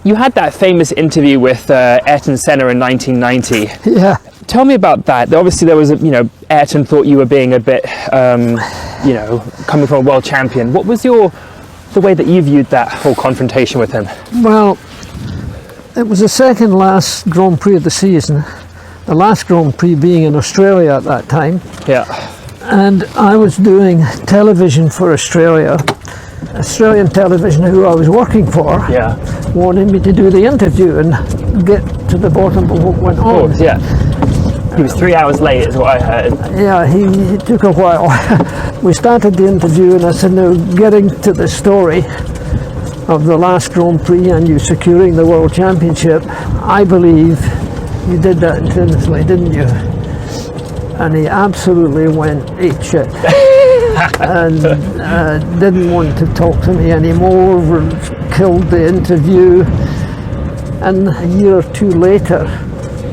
You had that famous interview with Ayrton Senna in 1990. Yeah. Tell me about that. Obviously, there was Ayrton thought you were being a bit, coming from a world champion. What was the way that you viewed that whole confrontation with him? Well, it was the second last Grand Prix of the season. The last Grand Prix being in Australia at that time. Yeah. And I was doing television for Australia. Australian television, who I was working for, wanted me to do the interview and get to the bottom of what went on. Course, yeah. He was 3 hours late, is what I heard. Yeah, he took a while. We started the interview and I said, now getting to the story of the last Grand Prix and you securing the World Championship, I believe you did that intensely, didn't you? And he absolutely went ape shit. And didn't want to talk to me anymore, killed the interview. And a year or two later,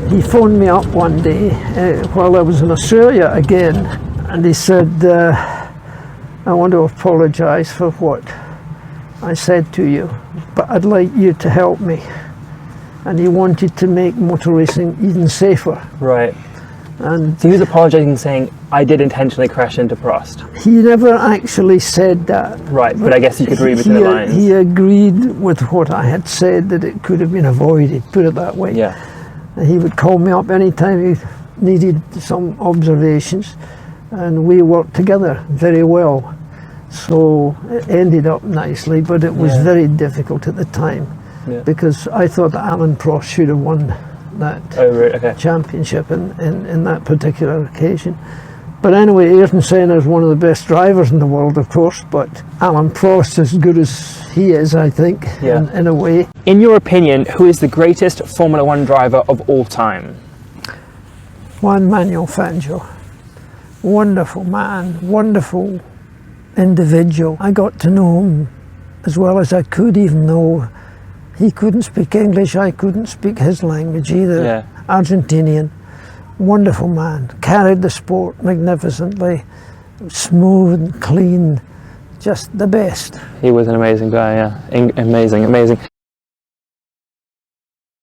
he phoned me up one day while I was in Australia again, and he said, I want to apologise for what I said to you, but I'd like you to help me. And he wanted to make motor racing even safer. Right. And so he was apologising, saying, I did intentionally crash into Prost. He never actually said that. Right, but I guess you could read between the lines. He agreed with what I had said, that it could have been avoided, put it that way. Yeah. And he would call me up anytime he needed some observations, and we worked together very well. So it ended up nicely, but it was very difficult at the time, because I thought that Alain Prost should have won that championship in that particular occasion. But anyway, Ayrton Senna is one of the best drivers in the world, of course, but Alain Prost, as good as he is, I think, in a way. In your opinion, who is the greatest Formula One driver of all time? Juan Manuel Fangio. Wonderful man, wonderful individual. I got to know him as well as I could, even though he couldn't speak English, I couldn't speak his language either. Yeah. Argentinian, wonderful man, carried the sport magnificently, smooth and clean, just the best. He was an amazing guy, yeah. Amazing.